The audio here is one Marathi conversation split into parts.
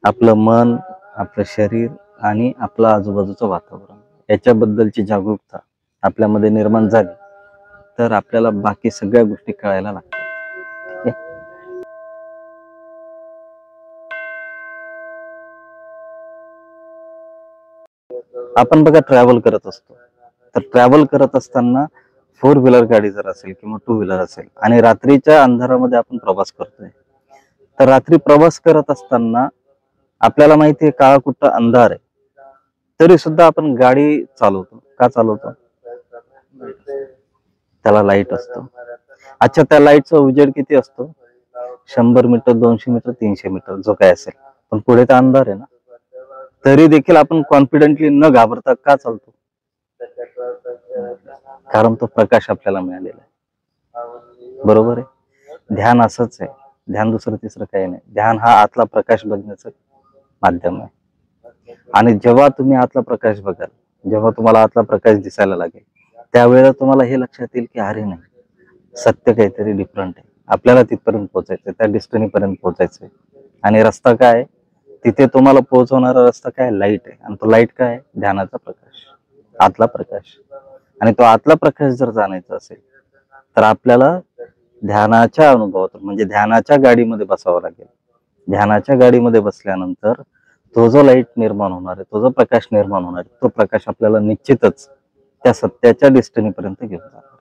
आपलं मन, आपलं शरीर आणि आपलं आजूबाजूचं वातावरण याच्याबद्दलची जागरूकता आपल्यामध्ये निर्माण झाली तर आपल्याला बाकी सगळ्या गोष्टी कळायला लागतात. ठीक आहे? आपण बघा ट्रॅव्हल करत असतो, तर ट्रॅव्हल करत असताना फोर व्हीलर गाडी जर असेल किंवा टू व्हीलर असेल आणि रात्रीच्या अंधारामध्ये आपण प्रवास करतोय, तर रात्री प्रवास करत असताना आपल्याला माहिती आहे काळा कुट्ट अंधार आहे, तरी सुद्धा आपण गाडी चालवतो. का चालवतो? त्याला लाईट असतो. अच्छा, त्या लाईटचा उजेड किती असतो? 100 मीटर, 200 मीटर, 300 मीटर, जो काय असेल. पण पुढे तर अंधार आहे ना. तरी देखील आपण कॉन्फिडेंटली न घाबरता का चालतो? कारण तो प्रकाश आपल्याला मिळालेला आहे. बरोबर आहे. ध्यान असंच आहे. ध्यान दुसरं तिसरं काही नाही. ध्यान हा आतला प्रकाश बघण्याचं माध्यम आहे. आणि जेव्हा तुम्ही आतला प्रकाश बघाल, जेव्हा तुम्हाला आतला प्रकाश दिसायला लागेल, त्यावेळेला तुम्हाला हे लक्षात येईल की अरे नाही, सत्य काहीतरी डिफरंट आहे. आपल्याला तिथपर्यंत पोहोचायचंय, त्या डेस्टिनी पर्यंत पोहोचायचंय. आणि रस्ता काय आहे? तिथे तुम्हाला पोहोचवणारा रस्ता काय? लाईट आहे. आणि तो लाईट काय आहे? ध्यानाचा प्रकाश, आतला प्रकाश. आणि तो आतला प्रकाश जर जाणायचा असेल तर आपल्याला ध्यानाच्या अनुभवातून म्हणजे ध्यानाच्या गाडीमध्ये बसावं लागेल. ध्यानाच्या गाडीमध्ये बसल्यानंतर तो जो लाईट निर्माण होणार आहे, तो जो प्रकाश निर्माण होणार आहे, तो प्रकाश आपल्याला निश्चितच त्या सत्याच्या डेस्टिनी पर्यंत घेऊन जाणार.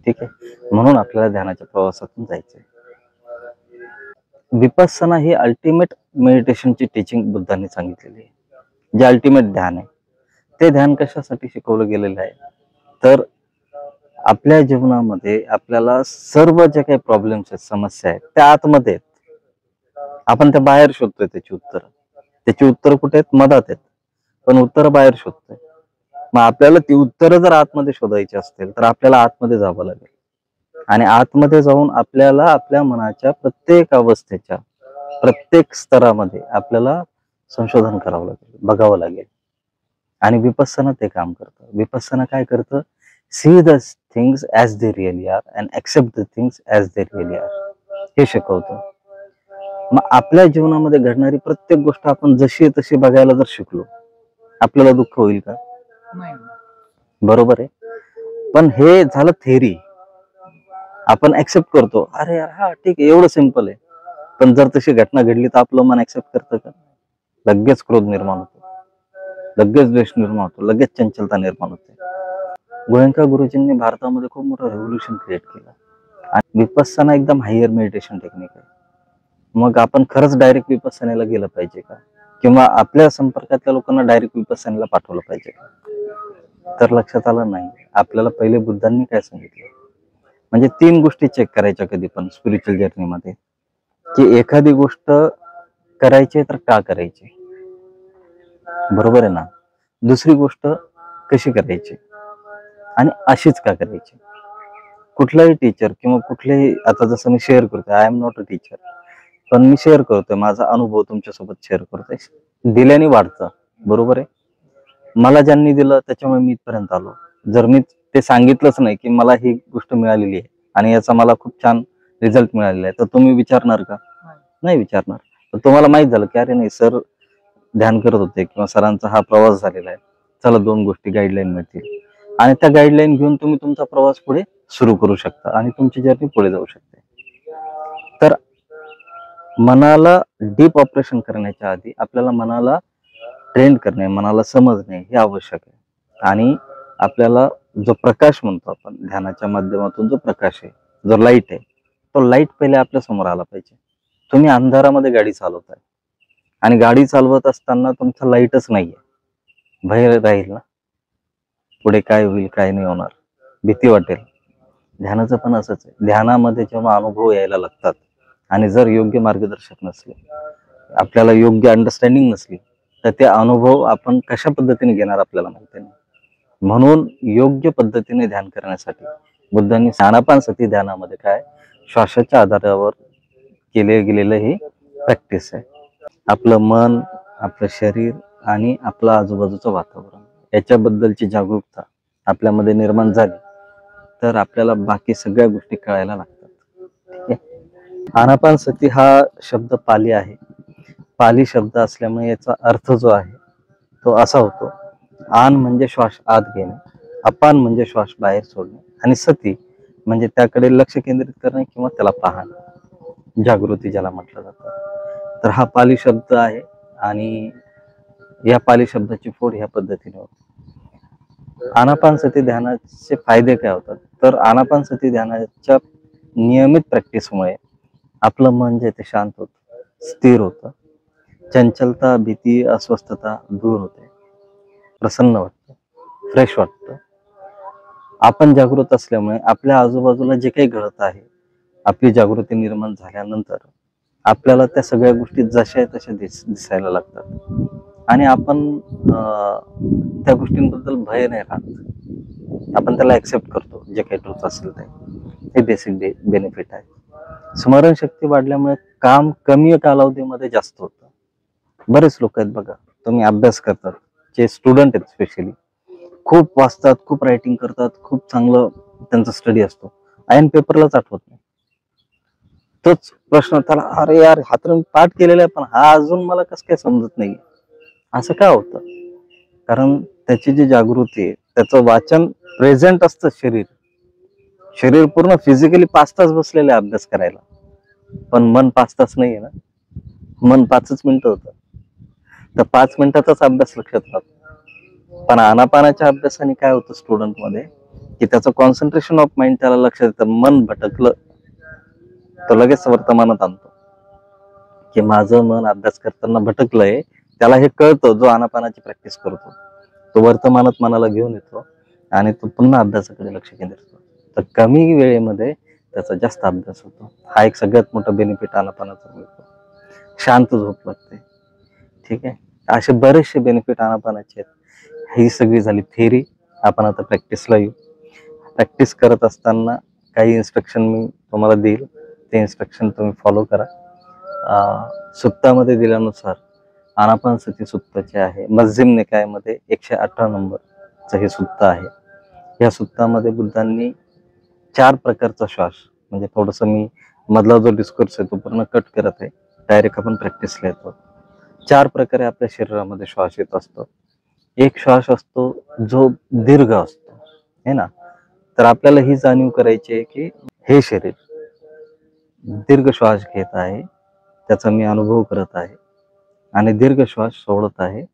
ठीक आहे? म्हणून आपल्याला ध्यानाच्या प्रवासातून जायचंय. विपස්සना ही अल्टिमेट मेडिटेशनची टीचिंग बुद्धांनी सांगितलेली आहे. जे अल्टिमेट ध्यान आहे, ते ध्यान कशासाठी शिकवलं गेलेलं आहे? तर आपल्या जीवनामध्ये आपल्याला सर्व जे काही प्रॉब्लेम्स आहेत, समस्या आहेत, त्या आतमध्ये आहेत. आपण त्या बाहेर शोधतोय त्याची उत्तर. त्याची उत्तर कुठे आहेत? मधात आहेत. पण उत्तर बाहेर शोधतोय. मग आपल्याला ती उत्तरं जर आतमध्ये शोधायची असतील तर आपल्याला आतमध्ये जावं लागेल. आणि आतमध्ये जाऊन आपल्याला आपल्या मनाच्या प्रत्येक अवस्थेच्या प्रत्येक स्तरामध्ये आपल्याला संशोधन करावं लागेल, बघावं लागेल. आणि विपස්සना ते काम करतं. विपස්සना काय करतं? See the things as they really are and accept the things as they really are, हे शिकवतं. मग आपल्या जीवनामध्ये घडणारी प्रत्येक गोष्ट आपण जशी तशी बघायला जर शिकलो, आपल्याला दुःख होईल का? बरोबर आहे. पण हे झालं थेरी. आपण ऍक्सेप्ट करतो, अरे हा ठीक आहे, एवढं सिंपल आहे. पण जर तशी घटना घडली तर आपलं मन ऍक्सेप्ट करतं का? लगेच क्रोध निर्माण होतो, लगेच द्वेष निर्माण होतो, लगेच चंचलता निर्माण होते. गोयंका गुरुजींनी भारतामध्ये खूप मोठं रेव्होल्युशन क्रिएट केलं. आणि विपස්සना एकदम हायर मेडिटेशन टेक्निक आहे. मग आपण खरंच डायरेक्ट विपස්සनेला गेलं पाहिजे का? किंवा आपल्या संपर्कातल्या लोकांना डायरेक्ट विपස්සनेला पाठवलं पाहिजे का? तर लक्षात आलं नाही. आपल्याला पहिले बुद्धांनी काय सांगितलं, म्हणजे 3 गोष्टी चेक करायच्या कधी पण स्पिरिच्युअल जर्नीमध्ये, की एखादी गोष्ट करायची तर का करायची, बरोबर आहे ना. दुसरी गोष्ट कशी करायची आणि अशीच का करायची. कुठलाही टीचर किंवा कुठलेही, आता जसं मी शेअर करतोय, I am not a teacher, पण मी शेअर करतोय माझा अनुभव तुमच्यासोबत शेअर करतोय. दिल्याने वाढतं, बरोबर आहे. मला ज्यांनी दिलं त्याच्यामुळे मी इथपर्यंत आलो. जर मी ते सांगितलंच नाही की मला ही गोष्ट मिळालेली आहे आणि याचा मला खूप छान रिझल्ट मिळालेला आहे, तर तुम्ही विचारणार का? नाही विचारणार. तर तुम्हाला माहित झालं की अरे नाही, सर ध्यान करत होते किंवा सरांचा हा प्रवास झालेला आहे, चला 2 गोष्टी गाईडलाईन मिळतील. आणि त्या गाईडलाईन घेऊन तुम्ही तुमचा प्रवास पुढे सुरू करू शकता आणि तुमची जर्नी पुढे जाऊ शकते. तर मनाला डीप ऑपरेशन करण्याच्या आधी आपल्याला मनाला ट्रेंड करणे, मनाला समजणे हे आवश्यक आहे. आणि आपल्याला जो प्रकाश म्हणतो आपण ध्यानाच्या माध्यमातून, जो प्रकाश आहे, जो लाईट आहे, तो लाईट पहिले आपल्या समोर आला पाहिजे. तुम्ही अंधारामध्ये गाडी चालवताय आणि गाडी चालवत असताना तुमचा लाईटच नाहीये, भय राहील ना, पुढे काय होईल काय नाही होणार, भीती वाटेल. ध्यानाचं पण असंच आहे. ध्यानामध्ये जेव्हा अनुभव यायला लागतात आणि जर योग्य मार्गदर्शक नसले, आपल्याला योग्य अंडरस्टँडिंग नसली, तर ते अनुभव आपण कशा पद्धतीने घेणार आपल्याला माहिती नाही. म्हणून योग्य पद्धतीने ध्यान करण्यासाठी बुद्धांनी आनापानसती ध्यानामध्ये काय श्वासाच्या आधारावर केले गेलेलं ही प्रॅक्टिस आहे. आपलं मन, आपलं शरीर आणि आपलं आजूबाजूचं वातावरण याच्याबद्दलची जागरूकता आपल्यामध्ये निर्माण झाली तर आपल्याला बाकी सगळ्या गोष्टी कळायला लागतात. ठीक आहे. आनापानसती हा शब्द पाली आहे पाली शब्द असल्यामुळे याचा अर्थ जो आहे तो असा होतो, आन म्हणजे श्वास आत घेणे, अपान म्हणजे श्वास बाहेर सोडणे, आणि सती म्हणजे त्याकडे लक्ष केंद्रित करणे किंवा त्याला पाहणे, जागृती ज्याला म्हटलं जातं. तर हा पाली शब्द आहे आणि या पाली शब्दाची फोड ह्या पद्धतीने होते. आनापानसती ध्यानाचे फायदे काय होतात, तर आनापानसती ध्यानाच्या नियमित प्रॅक्टिसमुळे आपलं मन जे ते शांत होतं, स्थिर होतं, चंचलता, भीती, अस्वस्थता दूर होते, प्रसन्न वाटतं, फ्रेश वाटतं. आपण जागृत असल्यामुळे आपल्या आजूबाजूला जे काही घडत आहे, आपली जागृती निर्माण झाल्यानंतर आपल्याला त्या सगळ्या गोष्टी जशा आहे तशा दिसायला लागतात आणि आपण त्या गोष्टींबद्दल भय नाही राहत, आपण त्याला ऍक्सेप्ट करतो जे काही ट्रूथ असेल ते. हे बेसिक बेनिफिट आहे. स्मरणशक्ती वाढल्यामुळे काम कमी कालावधीमध्ये जास्त होतं. बरेच लोक आहेत बघा, तुम्ही अभ्यास करतात, जे स्टुडंट आहेत स्पेशली, खूप वाचतात, खूप रायटिंग करतात, खूप चांगलं त्यांचा स्टडी असतो, ऐन पेपरलाच आठवत नाही. तोच प्रश्न त्याला, अरे यार हा तर पाठ केलेला आहे पण हा अजून मला कसं काय समजत नाही. असं का होतं? कारण त्याची जी जागृती आहे, त्याचं वाचन प्रेझेंट असतं, शरीर पूर्ण फिजिकली 5 तास बसलेले अभ्यास करायला, पण मन 5 तास नाहीये ना, मन 5च मिनिटं होतं. तर 5 मिनिटाचाच अभ्यास लक्षात राहतो. पण आनापानाच्या अभ्यासाने काय होतं स्टुडंट मध्ये, की त्याचं कॉन्सन्ट्रेशन ऑफ माइंड त्याला लक्षात येतं. मन भटकलं तर लगेच वर्तमानात आणतो की माझं मन अभ्यास करताना भटकलंय, त्याला हे कळतं. जो आनापानाची प्रॅक्टिस करतो तो वर्तमानात मनाला घेऊन येतो आणि तो पुन्हा अभ्यासाकडे लक्ष केंद्रित करतो. तर कमी वेळेमध्ये त्याचा जास्त अभ्यास होतो. हा एक सगळ्यात मोठा बेनिफिट आनापानाचा मिळतो. शांत झोप लागते. ठीक आहे, असे बरेचसे बेनिफिट आनापानाचे आहेत. ही सगळी झाली थेअरी. आपण आता प्रॅक्टिसला येऊ. प्रॅक्टिस करत असताना काही इन्स्ट्रक्शन मी तुम्हाला देईल, ते इन्स्ट्रक्शन तुम्ही फॉलो करा. सुत्तामध्ये दिल्यानुसार आनापानसती सुत्त जे आहे, मध्यम निकायामध्ये 118 नंबरचं हे सुत्त आहे. या सुत्तामध्ये बुद्धांनी 4 प्रकारचा श्वास, म्हणजे थोडंसं मी मधला जो डिस्कोर्स आहे तो पूर्ण कट करत आहे, डायरेक्ट आपण प्रॅक्टिसला येतो. 4 प्रकारे आपल्या शरीरामध्ये श्वास येत असतो. एक श्वास असतो जो दीर्घ असतो, है ना. तर आपल्याला ही जाणीव करायची आहे की हे शरीर दीर्घ श्वास घेत आहे, त्याचा मी अनुभव करत आहे, आणि दीर्घ श्वास सोडत आहे,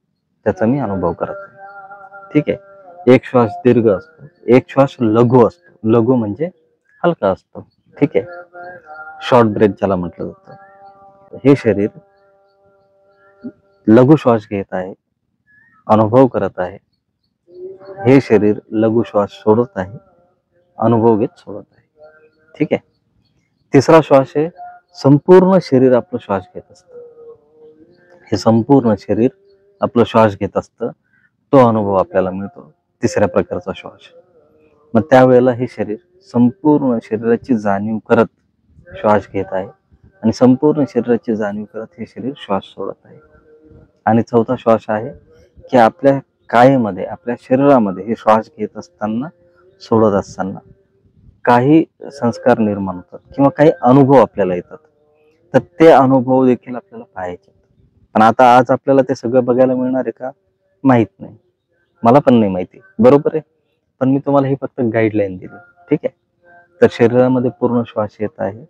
त्याचा मी अनुभव करत आहे. ठीक आहे. एक श्वास दीर्घ असतो, एक श्वास लघु असतो. लघु म्हणजे हलका असतो. ठीक आहे, शॉर्ट ब्रेथ ज्याला म्हटलं जातं. हे शरीर लघु श्वास घेत आहे, अनुभव करत आहे. हे शरीर लघु श्वास सोडत आहे, अनुभव घेत सोडत आहे. ठीक आहे. तिसरा श्वास आहे, संपूर्ण शरीर आपलं श्वास घेत असतं. हे संपूर्ण शरीर आपलं श्वास घेत असतं, तो अनुभव आपल्याला मिळतो, तिसऱ्या प्रकारचा श्वास. मग त्यावेळेला हे शरीर संपूर्ण शरीराची जाणीव करत श्वास घेत आहे आणि संपूर्ण शरीराची जाणीव करत हे शरीर श्वास सोडत आहे. आणि चौथा श्वास आहे की आपल्या कायेमध्ये, आपल्या शरीरामध्ये हे श्वास घेत असताना, सोडत असताना काही संस्कार निर्माण होतात किंवा काही अनुभव आपल्याला येतात. तर ते अनुभव देखील आपल्याला पाहायचे. पण आता आज आपल्याला ते सगळं बघायला मिळणार आहे का, माहित नाही. मला पण नाही माहिती, बरोबर आहे. पण मी तुम्हाला ही फक्त गाईडलाईन दिली. ठीक आहे. तर शरीरामध्ये पूर्ण श्वास येत आहे,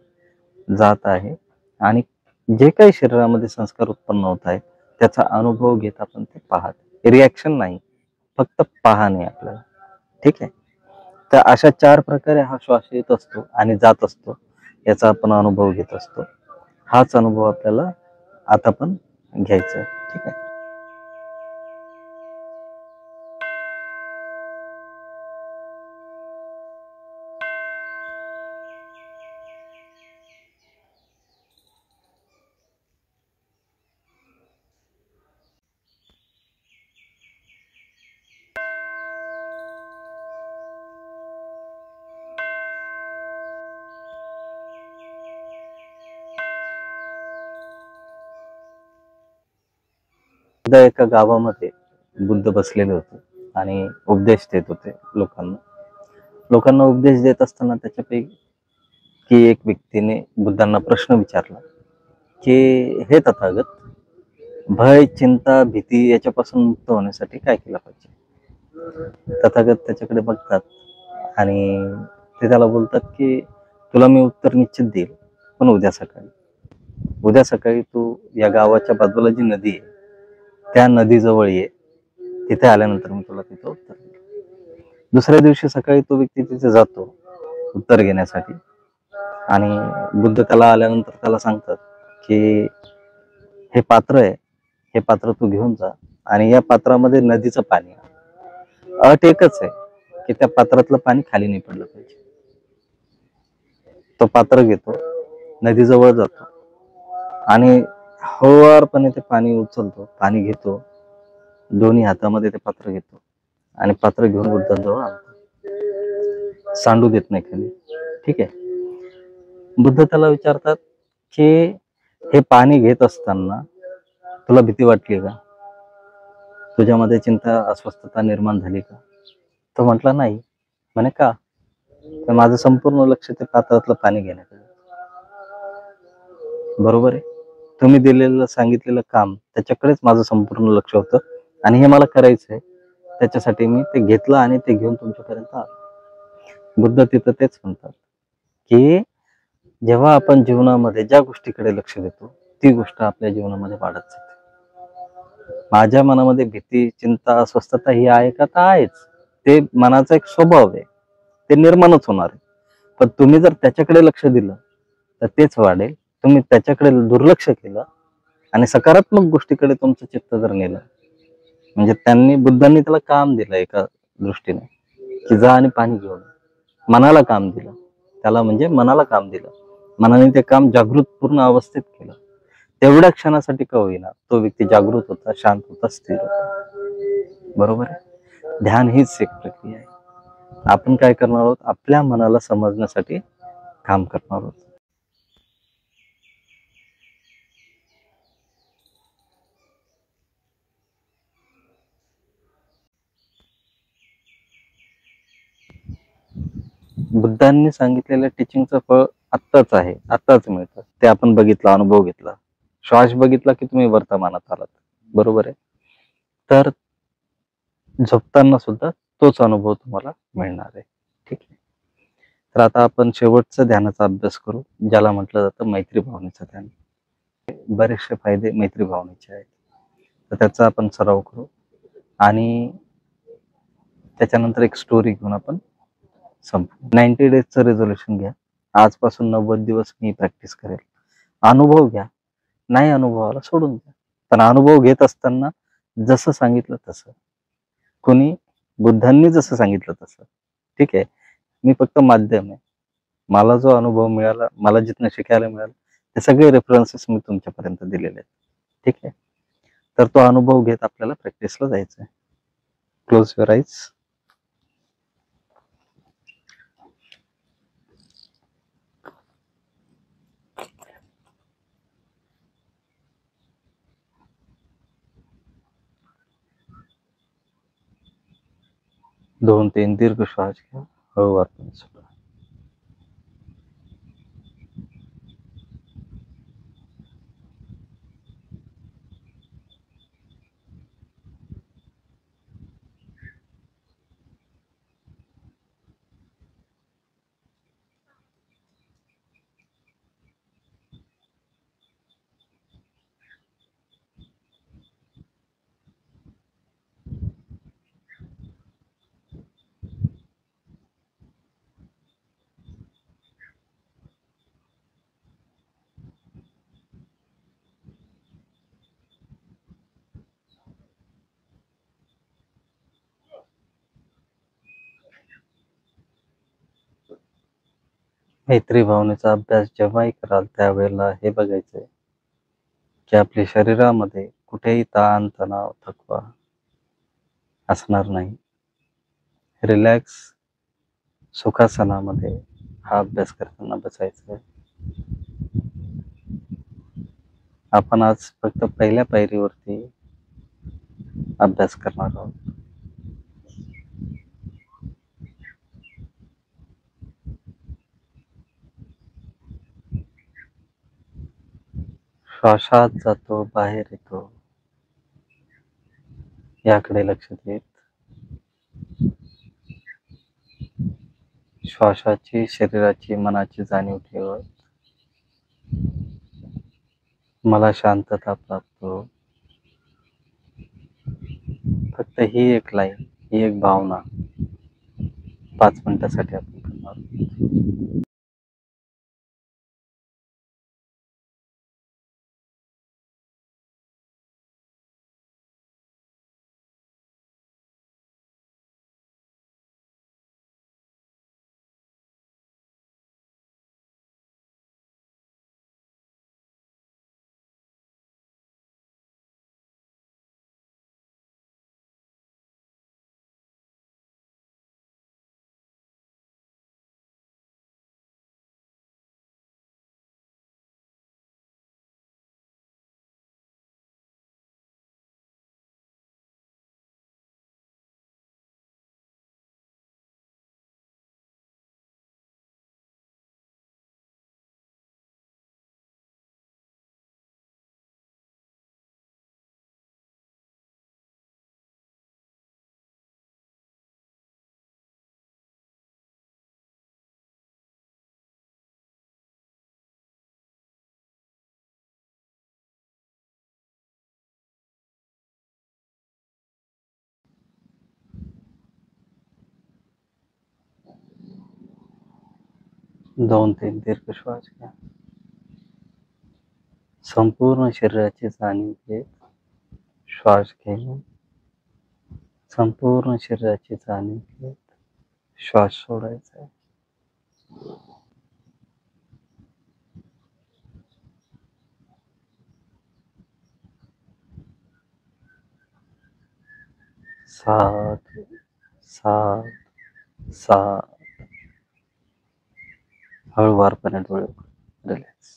जात आहे, आणि जे काही शरीरामध्ये संस्कार उत्पन्न होत आहेत त्याचा अनुभव घेत आपण ते पाहत, रिॲक्शन नाही, फक्त पाहणे आपल्याला. ठीक आहे. तर अशा 4 प्रकारे हा श्वास येत असतो आणि जात असतो, याचा आपण अनुभव घेत असतो. हाच अनुभव आपल्याला आता पण घ्यायचा आहे. ठीक आहे. एकदा एका गावामध्ये बुद्ध बसलेले होते आणि उपदेश देत होते लोकांना. लोकांना उपदेश देत असताना त्याच्यापैकी एक व्यक्तीने बुद्धांना प्रश्न विचारला की, हे तथागत, भय, चिंता, भीती याच्यापासून मुक्त होण्यासाठी काय केलं पाहिजे? तथागत त्याच्याकडे बघतात आणि ते त्याला बोलतात की तुला मी उत्तर निश्चित देईल, पण उद्या सकाळी तू या गावाच्या बाजूला जी नदी आहे त्या नदीजवळ ये. तिथे आल्यानंतर मी तुला तिथं उत्तर देईल. दुसऱ्या दिवशी सकाळी तो व्यक्ती तिथे जातो उत्तर घेण्यासाठी आणि बुद्ध त्याला आल्यानंतर त्याला सांगतात की हे पात्र आहे, हे पात्र तू घेऊन जा आणि या पात्रामध्ये नदीचं पाणी आहे. अट एकच आहे की त्या पात्रातलं पाणी खाली नाही पडलं पाहिजे. तो पात्र घेतो, नदीजवळ जातो आणि हळुवारपणे ते पाणी उचलतो, पाणी घेतो, दोन्ही हातामध्ये ते पात्र घेतो आणि पात्र घेऊन बुद्धांजवळ आणतो. सांडू देत नाही खाली. ठीक आहे. बुद्ध त्याला विचारतात की हे पाणी घेत असताना तुला भीती वाटली का? तुझ्यामध्ये चिंता, अस्वस्थता निर्माण झाली का? तो म्हटला नाही. म्हणे का? तर माझं संपूर्ण लक्ष ते पात्रातलं पाणी घेण्याकडे. बरोबर आहे. तुम्ही दिलेलं सांगितलेलं काम त्याच्याकडेच माझं संपूर्ण लक्ष होतं आणि हे मला करायचंय. त्याच्यासाठी मी ते घेतलं आणि ते घेऊन तुमच्यापर्यंत आलो. बुद्ध तिथं तेच म्हणतात की जेव्हा आपण जीवनामध्ये ज्या गोष्टीकडे लक्ष देतो ती गोष्ट आपल्या जीवनामध्ये वाढत जाते. माझ्या मनामध्ये भीती, चिंता, अस्वस्थता ही आहे का? तर आहेच. ते मनाचा एक स्वभाव आहे, ते निर्माणच होणार आहे. पण तुम्ही जर त्याच्याकडे लक्ष दिलं तर तेच वाढेल. तुम्ही त्याच्याकडे दुर्लक्ष केलं आणि सकारात्मक गोष्टीकडे तुमचं चित्त जर नेलं, म्हणजे बुद्धांनी त्याला काम दिलं एका दृष्टीने की जा आणि पाणी घेऊन. मनाला काम दिलं त्याला, म्हणजे मनाला काम दिलं. मनाने ते काम जागृत पूर्ण अवस्थेत केलं. तेवढ्या क्षणासाठी का होईना तो व्यक्ती जागृत होता, शांत होता, स्थिर होता. बरोबर आहे. ध्यान हीच एक प्रक्रिया आहे. आपण काय करणार आहोत? आपल्या मनाला समजण्यासाठी काम करणार आहोत. बुद्धांनी सांगितलेल्या टीचिंगचं फळ आत्ताच आहे, आत्ताच मिळतं. ते आपण बघितलं, अनुभव घेतला. श्वास बघितला की तुम्ही वर्तमानात आलात. बरोबर आहे. तर झोपताना सुद्धा तोच अनुभव तुम्हाला मिळणार आहे. ठीक आहे. तर आता आपण शेवटचा ध्यानाचा अभ्यास करू, ज्याला म्हटलं जातं मैत्री भावनेचं ध्यान. बरेचसे फायदे मैत्री भावनेचे आहेत. तर त्याचा आपण सराव करू आणि त्याच्यानंतर एक स्टोरी घेऊन आपण संपू. 90 डेजचं रेझोल्युशन घ्या. आजपासून 90 दिवस मी प्रॅक्टिस करेल. अनुभव घ्या. नाही अनुभव आला सोडून द्या. पण अनुभव घेत असताना जसं सांगितलं तसं. कोणी बुद्धांनी जसं सांगितलं तसं. ठीक आहे. मी फक्त माध्यम आहे. मला जो अनुभव मिळाला, मला जिथनं शिकायला मिळालं, ते सगळे रेफरन्सेस मी तुमच्यापर्यंत दिलेले आहेत. ठीक आहे. तर तो अनुभव घेत आपल्याला प्रॅक्टिसला जायचं आहे. Close your eyes. दोन तीन दीर्घ श्वास घ्या. हळूवारपणे सोडा. मैत्री भावनेचा अभ्यास जेव्हाही कराल त्यावेळेला हे बघायचंय की आपल्या शरीरामध्ये कुठेही ताण, तणाव, थकवा असणार नाही. रिलॅक्स सुखासनामध्ये हा अभ्यास करताना बसायचं आहे. आपण आज फक्त पहिल्या पायरीवरती अभ्यास करणार आहोत. श्वासात जातो, बाहेर येतो. याकडे लक्ष देत श्वासाची, शरीराची, मनाची जाणीव ठेवत मला शांतता प्राप्त हो. फक्त ही एक लाईन, ही एक भावना 5 मिनिटासाठी आपण करणार आहोत. दोन तीन दीर्घ श्वास घ्या. संपूर्ण शरीराची जाणीव घेत श्वास घेऊन संपूर्ण शरीराची जाणीव घेत श्वास सोडायचा आहे. सात सात सात. हळूवारपणे डोळे रिलॅक्स.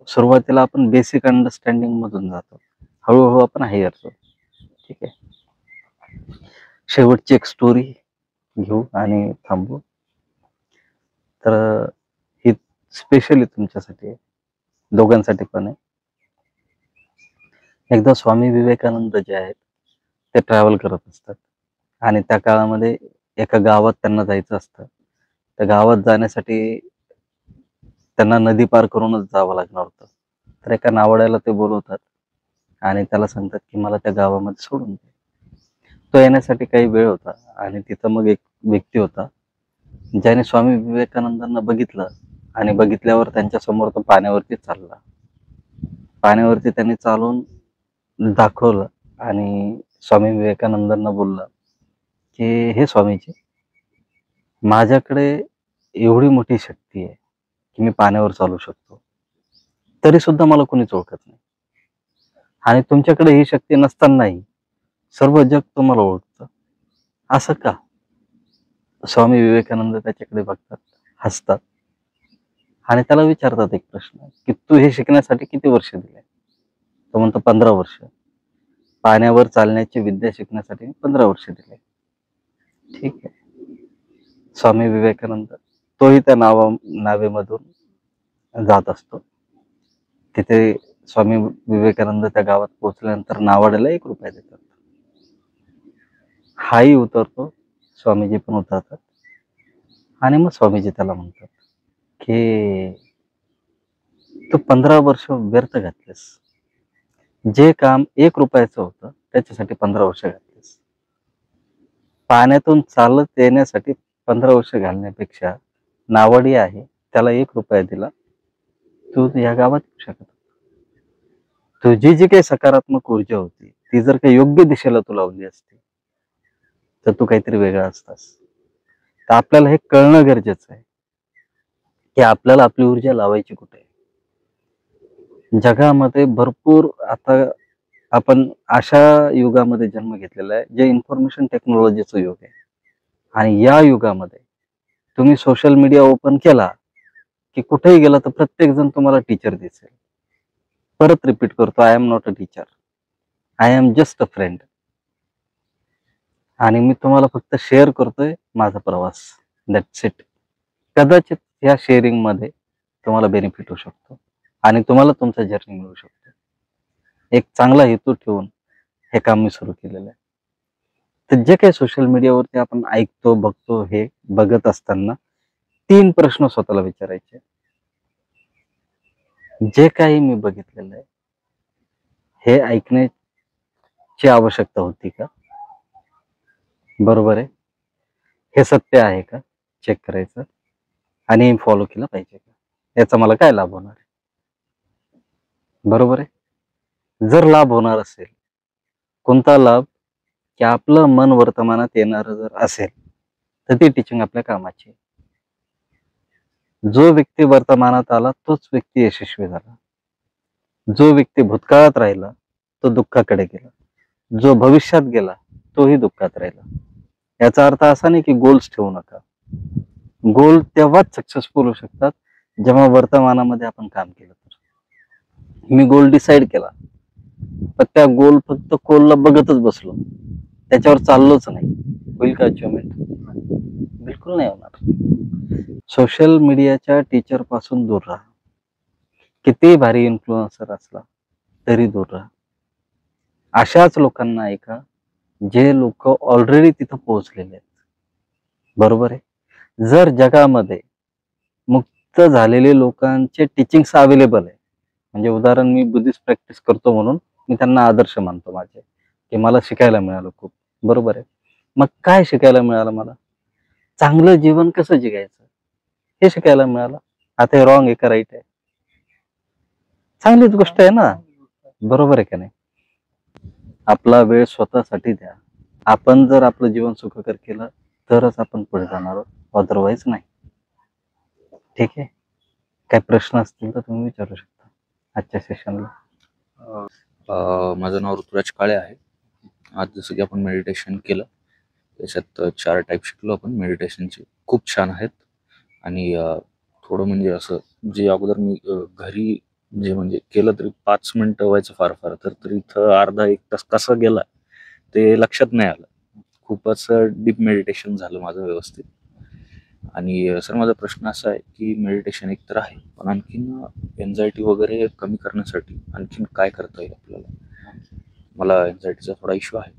सुरुवातीला आपण बेसिक अंडरस्टँडिंग मधून जातो, हळूहळू आपण हायर जाऊ. ठीक आहे. शेवटची एक स्टोरी घेऊ आणि थांबू. तर ही स्पेशली तुमच्यासाठी आहे, दोघांसाठी पण आहे. एकदा स्वामी विवेकानंद जे आहेत ते ट्रॅव्हल करत असतात आणि त्या काळामध्ये एका गावात त्यांना जायचं असतं. त्या गावात जाण्यासाठी त्यांना नदी पार करूनच जावं लागणार होतं. तर एका नावड्याला ते बोलवतात आणि त्याला सांगतात की मला त्या गावामध्ये सोडून दे. तो येण्यासाठी काही वेळ होता आणि तिथं मग एक व्यक्ती होता ज्याने स्वामी विवेकानंदांना बघितलं आणि बघितल्यावर त्यांच्या समोर तो पाण्यावरती चालला. पाण्यावरती त्यांनी चालून दाखवलं आणि स्वामी विवेकानंदांना बोलला की हे स्वामीजी, माझ्याकडे एवढी मोठी शक्ती आहे की मी पाण्यावर चालू शकतो, तरी सुद्धा मला कोणीच ओळखत नाही. आणि तुमच्याकडे ही शक्ती नसतानाही सर्व जग तुम्हाला ओळखतं, असं का? स्वामी विवेकानंद त्याच्याकडे बघतात, हसतात आणि त्याला विचारतात एक प्रश्न की तू हे शिकण्यासाठी किती वर्ष दिले? तो म्हणतो 15 वर्ष. पाण्यावर चालण्याची विद्या शिकण्यासाठी 15 वर्ष दिले. ठीक आहे. स्वामी विवेकानंद तोही त्या नावेमधून जात असतो. तिथे स्वामी विवेकानंद त्या गावात पोहोचल्यानंतर नावाड्याला 1 रुपया देतात. हाही उतरतो, स्वामीजी पण उतरतात आणि मग स्वामीजी त्याला म्हणतात की तू 15 वर्ष व्यर्थ घातलेस. जे काम 1 रुपयाचं होतं त्याच्यासाठी 15 वर्ष घातलीस. पाण्यातून चालत येण्यासाठी 15 वर्ष घालण्यापेक्षा नावडी आहे त्याला 1 रुपया दिला, तू या गावात येऊ शकत. तुझी जी काही सकारात्मक ऊर्जा होती ती जर काही योग्य दिशेला तू लावली असती तर तू काहीतरी वेगळा असतास. तर आपल्याला हे कळणं गरजेचं आहे की आपल्याला आपली ऊर्जा लावायची कुठे. जगामध्ये भरपूर आता आपण अशा युगामध्ये जन्म घेतलेला आहे जे इन्फॉर्मेशन टेक्नॉलॉजीचं युग आहे. आणि या युगामध्ये तुम्ही सोशल मीडिया ओपन केला की कुठेही गेला तर प्रत्येक जण तुम्हाला टीचर दिसेल. परत रिपीट करतो, I am not a teacher, I am just a friend. आणि मी तुम्हाला फक्त शेअर करतोय माझा प्रवास. That's it. कदाचित या शेअरिंग मध्ये तुम्हाला बेनिफिट होऊ शकतो आणि तुम्हाला तुमचा जर्नी मिळू शकतो. एक चांगला हेतू ठेवून हे काम मी सुरू केलेलं आहे. तर जे काही सोशल मीडियावरती आपण ऐकतो, बघतो, हे बघत असताना 3 प्रश्न स्वतःला विचारायचे. जे काही मी बघितलेलं आहे, हे ऐकण्याची आवश्यकता होती का? बरोबर आहे. हे सत्य आहे का? चेक करायचं आणि फॉलो केलं पाहिजे का? याचा मला काय लाभ होणार आहे? बरोबर आहे. जर लाभ होणार असेल, कोणता लाभ? की आपलं मन वर्तमानात येणारं जर असेल, तर ती टीचिंग आपल्या कामाची आहे. जो व्यक्ती वर्तमानात आला तोच व्यक्ती यशस्वी झाला. जो व्यक्ती भूतकाळात राहिला तो दुःखाकडे गेला. जो भविष्यात गेला तोही दुःखात राहिला. याचा अर्थ असा नाही की गोल्स ठेवू नका. गोल तेव्हाच सक्सेसफुल होऊ शकतात जेव्हा वर्तमानामध्ये आपण काम केलं तर. मी गोल डिसाईड केला, पण त्या गोल फक्त गोलला बघतच बसलो, त्याच्यावर चाललोच नाही, होईल का अचिव्हमेंट? बिलकुल नाही होणार. सोशल मीडियाच्या टीचर पासून दूर राहा. किती भारी इन्फ्लुएन्सर असला तरी दूर राहा. अशाच लोकांना ऐका जे लोक ऑलरेडी तिथं पोहोचलेले आहेत. बरोबर आहे. जर जगामध्ये मुक्त झालेले लोकांचे टीचिंग्स अवेलेबल आहे, म्हणजे उदाहरण मी बुद्धिस्ट प्रॅक्टिस करतो म्हणून मी त्यांना आदर्श मानतो माझे, की मला शिकायला मिळालं खूप. बरोबर आहे. मग काय शिकायला मिळालं मला? चांगलं जीवन कसं जगायचं हे शिकायला मिळालं. आता हे रॉंग आहे का राईट आहे? चांगलीच गोष्ट आहे ना. बरोबर आहे का नाही? आपला वेळ स्वतःसाठी द्या. आपण जर आपलं जीवन सुखकर केलं तरच आपण पुढे जाणार आहोत, अदरवाईज नाही. ठीक आहे. काही प्रश्न असतील तर तुम्ही विचारू शकता आजच्या सेशनला. माझं नाव ऋतुराज काळे आहे. आज जसं की आपण मेडिटेशन केलं, त्याच्यात 4 टाईप शिकलो आपण मेडिटेशनचे. खूप छान आहेत. आणि थोडं म्हणजे असं जे अगोदर मी घरी जे म्हणजे केलं तरी 5 मिनिटं व्हायचं फार फार, तर इथं अर्धा 1 तास कसा गेला ते लक्षात नाही आलं. खूपच डीप मेडिटेशन झालं माझं व्यवस्थित. आणि सर माझा प्रश्न असा आहे की मेडिटेशन एक तर आहे, पण आणखीन एन्झायटी वगैरे कमी करण्यासाठी आणखीन काय करता येईल आपल्याला? मला एन्झायटीचा थोडा इश्यू आहे,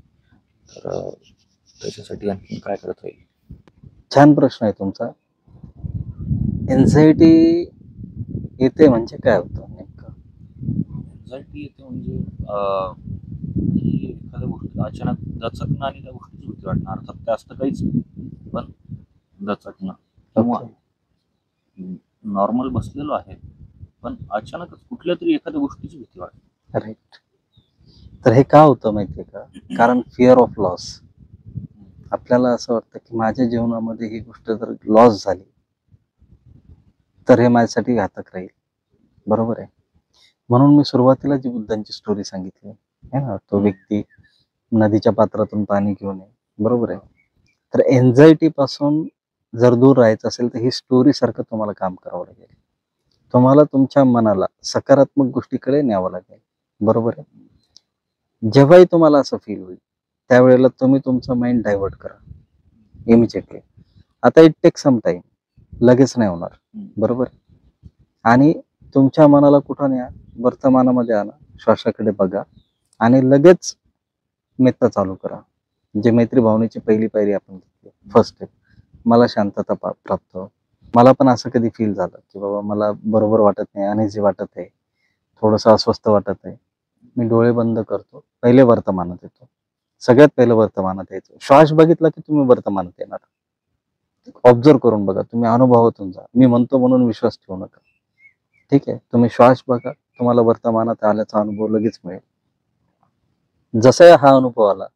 तर त्याच्यासाठी आणखीन काय करता येईल? छान प्रश्न आहे तुमचा. एन्झायटी येते म्हणजे काय होतं नेमकं? एन्झायटी येते म्हणजे एखाद्या गोष्टी अचानक दचकणं आणि त्या गोष्टीची भीती वाटणं. अर्थात ते असतं काहीच नाही, पण दचकणं किंवा नॉर्मल बसलेलो आहे पण अचानकच कुठल्या तरी एखाद्या गोष्टीची भीती वाटते. राईट. तर हे का होतं माहितीये का? कारण फिअर ऑफ लॉस. आपल्याला असं वाटतं की माझ्या जीवनामध्ये ही गोष्ट जर लॉस झाली तर हे माझ्यासाठी घातक राहील. बरोबर आहे. म्हणून मी सुरुवातीला जी बुद्धांची स्टोरी सांगितली आहे ना, तो व्यक्ती नदीच्या पात्रातून पाणी घेऊन ये. बरोबर आहे. तर एन्झायटी पासून जर दूर राहायचं असेल तर ही स्टोरी सारखं तुम्हाला काम करावं लागेल. तुम्हाला तुमच्या मनाला सकारात्मक गोष्टीकडे न्यावं लागेल. बरोबर आहे. जेव्हाही तुम्हाला असं फील होईल त्यावेळेला तुम्ही तुमचं माइंड डायव्हर्ट करा इमिजिएटली. आता इट टेक सम टाइम, लगेच नाही होणार. बरोबर. आणि तुमच्या मनाला कुठं न्या? वर्तमानामध्ये आणा, श्वासाकडे बघा आणि लगेच मित्र चालू करा. जे मैत्री भावनेची पहिली पायरी आपण घेतली, फर्स्ट स्टेप. मला शांतता प्राप्त हो. मला पण असं कधी फील झालं की बाबा मला बरोबर वाटत नाही, अनइझी वाटत आहे, थोडंसं अस्वस्थ वाटत आहे. मी डोळे बंद करतो, पहिले वर्तमानात येतो. सगळ्यात पहिलं वर्तमानात यायचं. श्वास बघितला की तुम्ही वर्तमानात येणार. ऑब्झर्व करून बघा, तुम्ही अनुभवातून जा. मी म्हणतो म्हणून विश्वास ठेवू नका. ठीक आहे. तुम्ही श्वास बघा, तुम्हाला वर्तमानात आल्याचा अनुभव लगेच मिळेल. जसा हा अनुभव आला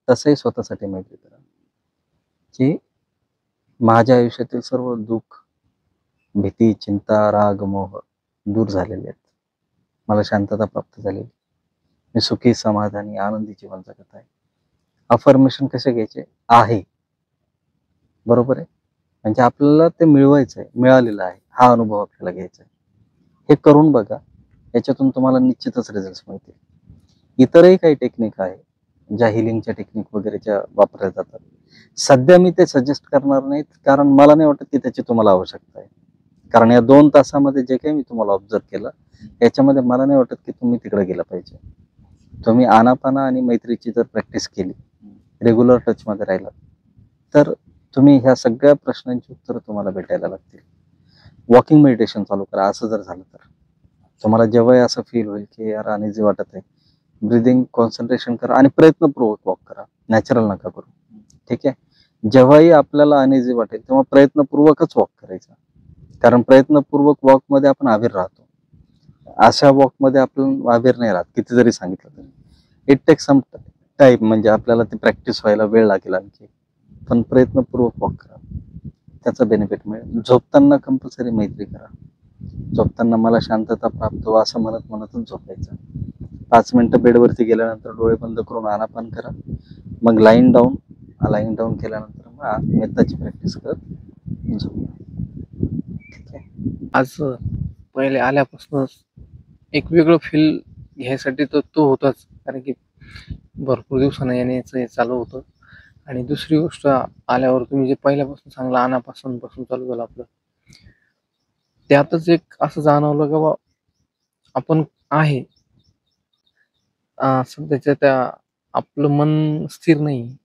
तसंही स्वतःसाठी माहिती करा की माझ्या आयुष्यातील सर्व दुःख, भीती, चिंता, राग, मोह दूर झालेले आहेत. मला शांतता प्राप्त झाली. मी सुखी, समाधानी, आनंदी जीवन जगत आहे. अफर्मेशन कसे घ्यायचे? आहे. बरोबर आहे. म्हणजे आपल्याला ते मिळवायचं आहे, मिळालेलं आहे. हा अनुभव आपल्याला घ्यायचा आहे. हे करून बघा. याच्यातून तुम्हाला निश्चितच रिझल्ट मिळतील. इतरही काही टेक्निक आहे ज्या हिलिंगच्या टेक्निक वगैरेच्या वापरल्या जातात, सध्या मी ते सजेस्ट करणार नाहीत, कारण मला नाही वाटत की त्याची तुम्हाला आवश्यकता आहे. कारण या 2 तासामध्ये जे काही मी तुम्हाला ऑब्झर्व केलं, याच्यामध्ये मला नाही वाटत की तुम्ही तिकडे गेला पाहिजे. तुम्ही आनापाना आणि मैत्रीची जर प्रॅक्टिस केली, रेग्युलर टचमध्ये राहिला, तर तुम्ही ह्या सगळ्या प्रश्नांची उत्तरं तुम्हाला भेटायला लागतील. वॉकिंग मेडिटेशन चालू करा. असं जर झालं तर तुम्हाला जेव्हाही असं फील होईल की यार अनइझी वाटत आहे, ब्रिदिंग कॉन्सन्ट्रेशन करा आणि प्रयत्नपूर्वक वॉक करा, नॅचरल नका करू. ठीक आहे. जेव्हाही आपल्याला अनइझी वाटेल तेव्हा प्रयत्नपूर्वकच वॉक करायचा, कारण प्रयत्नपूर्वक वॉकमध्ये आपण आविर राहतो. अशा वॉकमध्ये आपण आविर नाही राहत, किती जरी सांगितलं तरी. इट टेक सम टाईम, म्हणजे आपल्याला ती प्रॅक्टिस व्हायला वेळ लागेल आणखी, पण प्रयत्नपूर्वक वॉक करा, त्याचा बेनिफिट मिळेल. झोपताना कंपल्सरी मैत्री करा. झोपताना मला शांतता प्राप्त हो असं म्हणतच झोपायचं. 5 मिनिटं बेडवरती गेल्यानंतर डोळे बंद करून आनापान करा, मग लाईन डाऊन केल्यानंतर मग मेत्ताची प्रॅक्टिस करत झोपा. ठीक आहे. आज पहिले आल्यापासूनच एक वेगळं फील घ्यायसाठी तर तो होताच, कारण की भरपूर दिवसानं येण्याचं हे चालू होतं. आणि दुसरी गोष्ट, आल्यावर तुम्ही जे पहिल्यापासून चांगलं आनापासून चालू झालं आपलं, त्यातच एक असं जाणवलं की बा आपण आहे सध्याच्या त्या आपलं मन स्थिर नाही,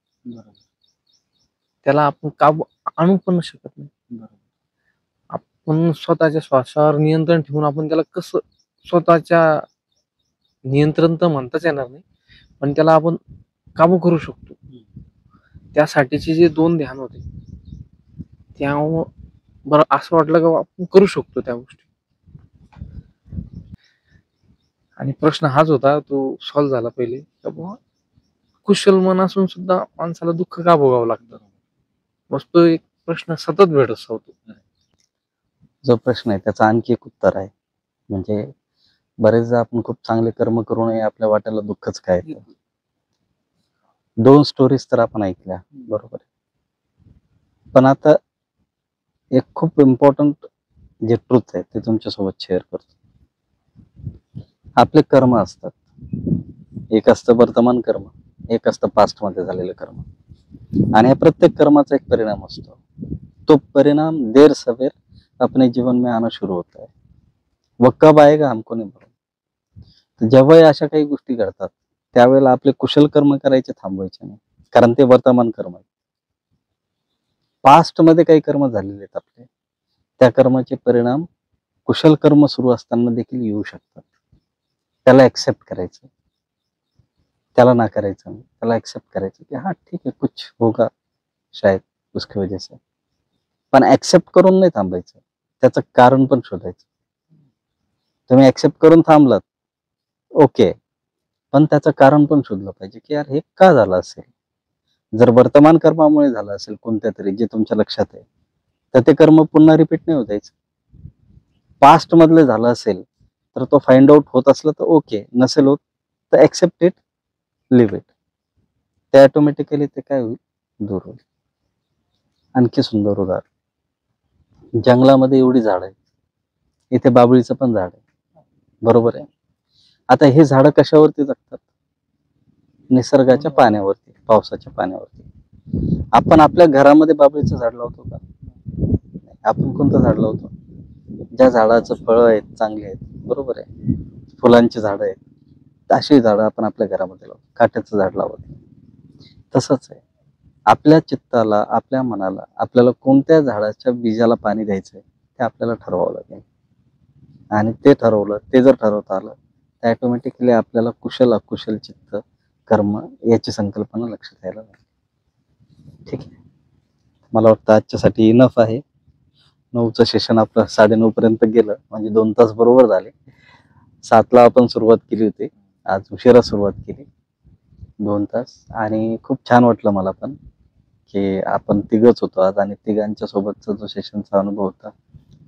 त्याला आपण काबू आणू पण शकत नाही. आपण स्वतःच्या श्वासावर नियंत्रण ठेवून आपण त्याला कसं, स्वतःच्या नियंत्रण तर म्हणताच येणार नाही, पण त्याला आपण काबू करू शकतो. त्यासाठीचे जे 2 ध्यान होते, त्यामुळं बरं असं वाटलं की आपण करू शकतो त्या गोष्टी. आणि प्रश्न हाच होता, तो सॉल्व्ह झाला पहिले, की बुवा कुशल मन असून सुद्धा माणसाला दुःख का भोगावं लागतं. बस तो एक प्रश्न सतत भेटत होतो. जो प्रश्न आहे त्याचं आणखी एक उत्तर आहे. म्हणजे बरेचदा आपण खूप चांगले कर्म करूनही आपल्या वाट्याला दुःखच काय येतं. 2 स्टोरीज तर आपण ऐकल्या, बरोबर आहे. पण आता एक खूप इम्पॉर्टंट जे ट्रूथ आहे ते तुमच्यासोबत शेअर करतो. आपले कर्म असतात, एक असतं वर्तमान कर्म, एक असतं पास्ट मध्ये झालेलं कर्म, आणि या प्रत्येक कर्माचा एक परिणाम असतो. तो परिणाम देर सवेर अपने जीवन में आना शुरू होता है, वो कब आएगा हमको नहीं मालूम. तर जेव्हाही अशा काही गोष्टी घडतात, त्यावेळेला आपले कुशल कर्म करायचे थांबवायचे नाही, कारण ते वर्तमान कर्म आहे. पास्ट मध्ये काही कर्म झालेले आहेत आपले, त्या कर्माचे परिणाम कुशल कर्म सुरू असताना देखील येऊ शकतात. त्याला एक्सेप्ट करायचं, त्याला नाकारायचं नाही, त्याला एक्सेप्ट करायचं की हा ठीक आहे, कुछ होगा शायद उसकी वजह से. पण ऍक्सेप्ट करून नाही थांबायचं, त्याचं कारण पण शोधायचं. तुम्ही ऍक्सेप्ट करून थांबलात, ओके, पण त्याचं कारण पण शोधलं पाहिजे की यार हे का झालं असेल. जर वर्तमान कर्मामुळे झालं असेल कोणत्या तरी, जे तुमच्या लक्षात आहे, तर ते कर्म पुन्हा रिपीट नाही होत द्यायचं. पास्ट मधले झालं असेल तर तो फाइंड आउट होत असलं तर ओके, नसेल होत तर ऍक्सेप्ट इट, लिव्ह इट. ते ऑटोमॅटिकली ते काय होईल, दूर होईल. आणखी सुंदर उदाहरण, जंगलामध्ये एवढी झाड आहेत, इथे बाबळीचं पण झाड आहे, बरोबर आहे. आता हे झाडं कशावरती जगतात, निसर्गाच्या पाण्यावरती, पावसाच्या पाण्यावरती. आपण आपल्या घरामध्ये बाबळीचं झाड लावतो का? आपण कोणतं झाड लावतो, ज्या झाडाचं फळं आहेत चांगली आहेत, बरोबर आहे, फुलांची झाडं आहेत, अशी झाडं आपण आपल्या घरामध्ये लावतो, काट्याचं झाड लावत. तसंच आहे, आपल्या चित्ताला, आपल्या मनाला आपल्याला कोणत्या झाडाच्या बीजाला पाणी द्यायचंय ते आपल्याला ठरवावं लागेल. आणि ते ठरवलं, ते जर ठरवता आलं तर ऑटोमॅटिकली आपल्याला कुशल अकुशल चित्त कर्म याची संकल्पना लक्षात यायला लागेल. ठीक आहे, मला वाटतं आजच्यासाठी इनफ आहे. 9चं सेशन आपलं 9:30 पर्यंत गेलं, म्हणजे 2 तास बरोबर झाले. 7ला आपण सुरुवात केली होती, आज उशिरा सुरुवात केली, 2 तास. आणि खूप छान वाटलं मला पण की आपण तिघच होतो आज, आणि तिघांच्या सोबतचा जो सेशनचा अनुभव होता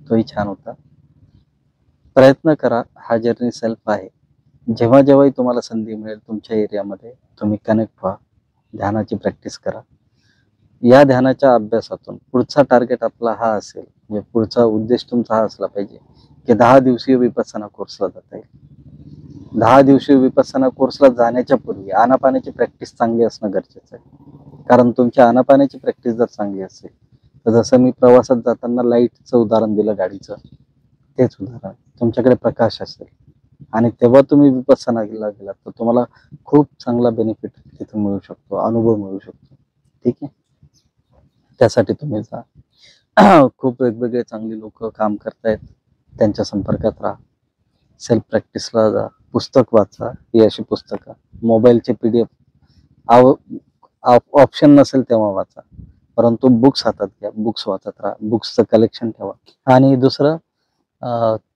तोही छान होता. प्रयत्न करा, हा जर्नी सेल्फ आहे. जेव्हा जेव्हाही तुम्हाला संधी मिळेल तुमच्या एरियामध्ये तुम्ही कनेक्ट व्हा, ध्यानाची प्रॅक्टिस करा. या ध्यानाच्या अभ्यासातून पुढचा टार्गेट आपला हा असेल, म्हणजे पुढचा उद्देश तुमचा हा असला पाहिजे की 10 दिवसीय विपස්සना कोर्सला जाता येईल. 10 दिवशी विपස්සना कोर्सला जाण्याच्या पूर्वी आनापानाची प्रॅक्टिस चांगली असणं गरजेचं आहे. कारण तुमची आनापानाची प्रॅक्टिस जर चांगली असेल तर जसं मी प्रवासात जाताना लाईटचं उदाहरण दिलं गाडीचं, तेच उदाहरण तुमच्याकडे प्रकाश असेल आणि तेव्हा तुम्ही विपස්සनाला गेलात तर तुम्हाला खूप चांगला बेनिफिट तिथून मिळू शकतो, अनुभव मिळू शकतो. ठीक आहे, त्यासाठी तुम्ही जा. खूप वेगवेगळे चांगले लोक काम करतायत, त्यांच्या संपर्कात राहा, सेल्फ प्रॅक्टिसला जा, पुस्तक वाचा. ही अशी पुस्तकं मोबाईलचे PDF ऑप्शन नसेल तेव्हा वाचा, परंतु बुक्स हातात घ्या, बुक्स वाचत राहा, बुक्सचं कलेक्शन ठेवा. आणि दुसरं,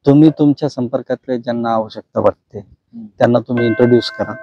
तुम्ही तुमच्या संपर्कातले ज्यांना आवश्यकता वाटते त्यांना तुम्ही इंट्रोड्यूस करा.